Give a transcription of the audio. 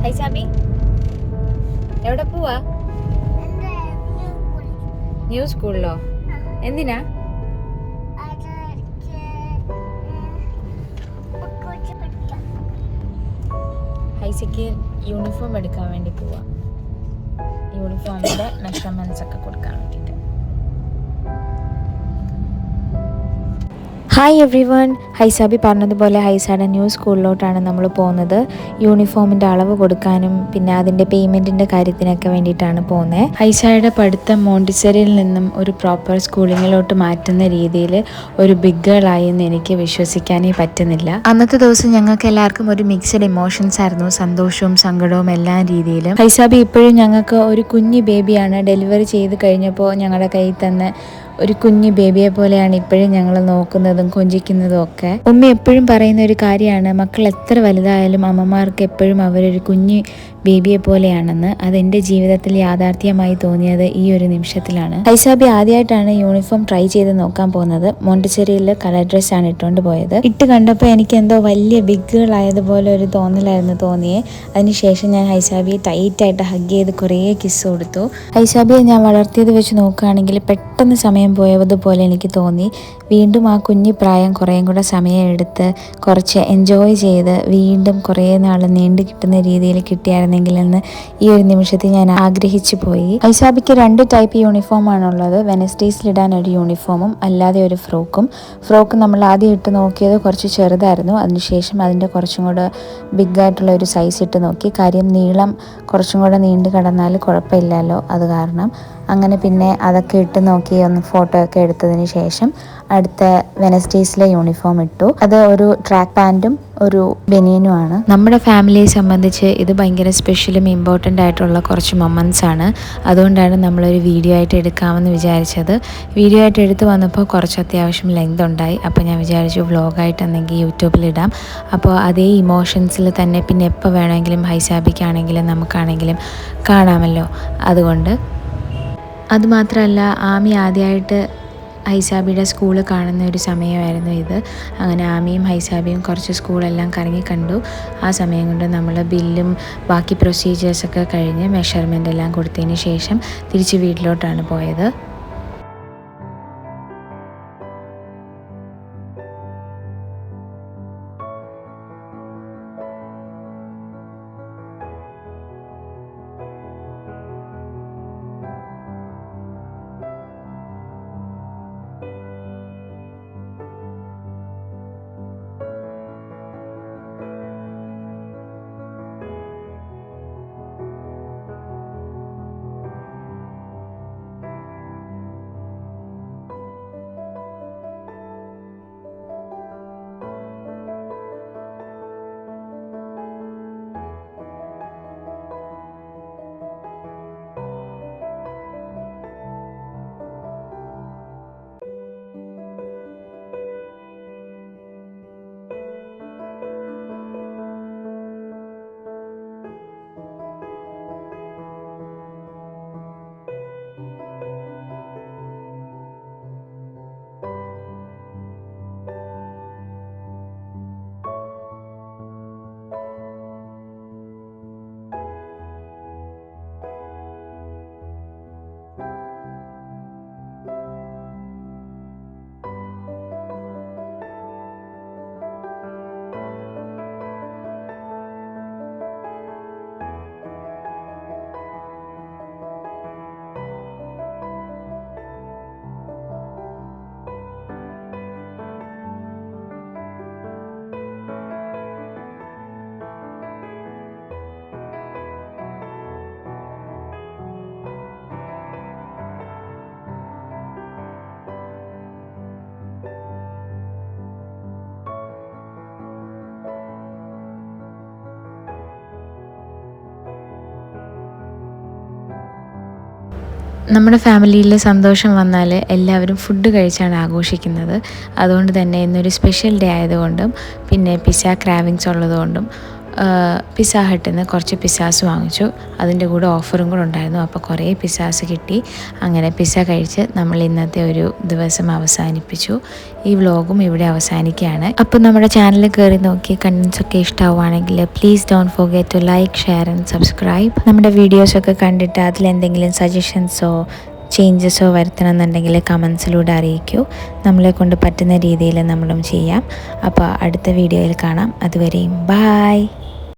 ഹൈസാബി എവിടെ പോവാ? ന്യൂ സ്കൂളിലോ? എന്തിനാ? ഹൈസയ്ക്ക് യൂണിഫോം എടുക്കാൻ വേണ്ടി പോവാ. യൂണിഫോമിന്റെ മെഷർമെന്റ്സ് ഒക്കെ കൊടുക്കാൻ വേണ്ടിയിട്ട്. ഹായ് എവ്രി വൺ, ഹൈസാബി പറഞ്ഞതുപോലെ ഹൈസായുടെ ന്യൂ സ്കൂളിലോട്ടാണ് നമ്മൾ പോകുന്നത്. യൂണിഫോമിൻ്റെ അളവ് കൊടുക്കാനും പിന്നെ അതിൻ്റെ പേയ്മെൻറ്റിൻ്റെ കാര്യത്തിനൊക്കെ വേണ്ടിയിട്ടാണ് പോകുന്നത്. ഹൈസായുടെ പഠിത്തം മോണ്ടിസറിയിൽ നിന്നും ഒരു പ്രോപ്പർ സ്കൂളിങ്ങിലോട്ട് മാറ്റുന്ന രീതിയിൽ ഒരു ബിഗ് ഗേൾ ആയി എന്ന് എനിക്ക് വിശ്വസിക്കാനേ പറ്റുന്നില്ല. അന്നത്തെ ദിവസം ഞങ്ങൾക്ക് എല്ലാവർക്കും ഒരു മിക്സഡ് ഇമോഷൻസ് ആയിരുന്നു, സന്തോഷവും സങ്കടവും എല്ലാ രീതിയിലും. ഹൈസാബി ഇപ്പോഴും ഞങ്ങൾക്ക് ഒരു കുഞ്ഞു ബേബിയാണ്. ഡെലിവറി ചെയ്ത് കഴിഞ്ഞപ്പോൾ ഞങ്ങളുടെ കയ്യിൽ തന്നെ ഒരു കുഞ്ഞു ബേബിയെ പോലെയാണ് ഇപ്പോഴും ഞങ്ങൾ നോക്കുന്നതും കൊഞ്ചിക്കുന്നതും ഒക്കെ. ഉമ്മ എപ്പോഴും പറയുന്ന ഒരു കാര്യമാണ്, മക്കൾ എത്ര വലുതായാലും അമ്മമാർക്ക് എപ്പോഴും അവരൊരു കുഞ്ഞു ബേബിയെ പോലെയാണെന്ന്. അതെൻ്റെ ജീവിതത്തിൽ യാഥാർത്ഥ്യമായി തോന്നിയത് ഈ ഒരു നിമിഷത്തിലാണ്. ഹൈസാബി ആദ്യമായിട്ടാണ് യൂണിഫോം ട്രൈ ചെയ്ത് നോക്കാൻ പോകുന്നത്. മോണ്ടിസറിയിൽ കളർ ഡ്രസ്സാണ് ഇട്ടുകൊണ്ട് പോയത്. ഇട്ട് കണ്ടപ്പോൾ എനിക്ക് എന്തോ വലിയ ബിഗുകളായതുപോലെ ഒരു തോന്നലായിരുന്നു തോന്നിയേ. അതിനുശേഷം ഞാൻ ഹൈസാബിയെ ടൈറ്റായിട്ട് ഹഗ് ചെയ്ത് കുറേ കിസ് കൊടുത്തു. ഹൈസാബിയെ ഞാൻ വളർത്തിയത് വെച്ച് നോക്കുകയാണെങ്കിൽ പെട്ടെന്ന് സമയം പോയതുപോലെ എനിക്ക് തോന്നി. വീണ്ടും ആ കുഞ്ഞു പ്രായം കുറേയും കൂടെ സമയമെടുത്ത് കുറച്ച് എൻജോയ് ചെയ്ത് വീണ്ടും കുറേ നാൾ നീണ്ടു കിട്ടുന്ന രീതിയിൽ കിട്ടിയായിരുന്നെങ്കിൽ എന്ന് ഈ ഒരു നിമിഷത്തിൽ ഞാൻ ആഗ്രഹിച്ചു പോയി. ഹൈസാബിക്ക് 2 ടൈപ്പ് യൂണിഫോമാണുള്ളത്. വെനസ്ഡേയ്സിലിടാൻ ഒരു യൂണിഫോമും അല്ലാതെ ഒരു ഫ്രോക്ക് നമ്മൾ ആദ്യം ഇട്ട് നോക്കിയത് കുറച്ച് ചെറുതായിരുന്നു. അതിനുശേഷം അതിൻ്റെ കുറച്ചും കൂടെ ബിഗായിട്ടുള്ള ഒരു സൈസ് ഇട്ട് നോക്കി. കാര്യം നീളം കുറച്ചും കൂടെ നീണ്ടു കിടന്നാൽ കുഴപ്പമില്ലല്ലോ, അത് കാരണം അങ്ങനെ പിന്നെ അതൊക്കെ ഇട്ട് നോക്കി ഒന്ന് ഫോട്ടോ ഒക്കെ എടുത്തതിന് ശേഷം അടുത്ത വെനസ്ഡേയ്സിലെ യൂണിഫോം ഇട്ടു. അത് ഒരു ട്രാക്ക് പാൻറ്റും ഒരു ബനിയനുമാണ്. നമ്മുടെ ഫാമിലിയെ സംബന്ധിച്ച് ഇത് ഭയങ്കര സ്പെഷ്യലും ഇമ്പോർട്ടൻ്റ് ആയിട്ടുള്ള കുറച്ച് മൊമെൻറ്റ്സ് ആണ്. അതുകൊണ്ടാണ് നമ്മളൊരു വീഡിയോ ആയിട്ട് എടുക്കാമെന്ന് വിചാരിച്ചത്. വീഡിയോ ആയിട്ട് എടുത്ത് വന്നപ്പോൾ കുറച്ച് അത്യാവശ്യം ലെങ്ത് ഉണ്ടായി. അപ്പോൾ ഞാൻ വിചാരിച്ചു വ്ളോഗായിട്ട് എന്തെങ്കിലും യൂട്യൂബിലിടാം. അപ്പോൾ അതേ ഇമോഷൻസിൽ തന്നെ പിന്നെ എപ്പോൾ വേണമെങ്കിലും ഹൈസാബിക്കാണെങ്കിലും നമുക്കാണെങ്കിലും കാണാമല്ലോ. അതുകൊണ്ട് അതുമാത്രമല്ല, ആമി ആദ്യമായിട്ട് ഹൈസാബിയുടെ സ്കൂൾ കാണുന്ന ഒരു സമയമായിരുന്നു ഇത്. അങ്ങനെ ആമിയും ഹൈസാബിയും കുറച്ച് സ്കൂളെല്ലാം കറങ്ങി കണ്ടു. ആ സമയം കൊണ്ട് നമ്മൾ ബില്ലും ബാക്കി പ്രൊസീജിയേഴ്സൊക്കെ കഴിഞ്ഞ് മെഷർമെൻ്റ് എല്ലാം കൊടുത്തതിന് ശേഷം തിരിച്ച് വീട്ടിലോട്ടാണ് പോയത്. നമ്മുടെ ഫാമിലിയിൽ സന്തോഷം വന്നാൽ എല്ലാവരും ഫുഡ് കഴിച്ചാണ് ആഘോഷിക്കുന്നത്. അതുകൊണ്ട് തന്നെ ഇന്നൊരു സ്പെഷ്യൽ ഡേ ആയതുകൊണ്ടും പിന്നെ പിസ്സ ക്രാവിങ്സ് ഉള്ളതുകൊണ്ടും പിസ്സ ഹട്ടിൽ നിന്ന് കുറച്ച് പിസ്സാസ് വാങ്ങിച്ചു. അതിൻ്റെ കൂടെ ഓഫറും കൂടെ ഉണ്ടായിരുന്നു. അപ്പോൾ കുറേ പിസ്സാസ് കിട്ടി. അങ്ങനെ പിസ്സ കഴിച്ച് നമ്മൾ ഇന്നത്തെ ഒരു ദിവസം അവസാനിപ്പിച്ചു. ഈ വ്ലോഗും ഇവിടെ അവസാനിക്കുകയാണ്. അപ്പോൾ നമ്മുടെ ചാനൽ കയറി നോക്കി കണ്ടൻസൊക്കെ ഇഷ്ടമാവുകയാണെങ്കിൽ please don't forget to like, share and subscribe. നമ്മുടെ വീഡിയോസൊക്കെ കണ്ടിട്ട് അതിലെന്തെങ്കിലും സജഷൻസോ ചേഞ്ചസോ വരുത്തണം എന്നുണ്ടെങ്കിൽ കമൻസിലൂടെ അറിയിക്കൂ. നമ്മളെ കൊണ്ട് പറ്റുന്ന രീതിയിൽ നമ്മളും ചെയ്യാം. അപ്പോൾ അടുത്ത വീഡിയോയിൽ കാണാം. അതുവരെയും ബായ്.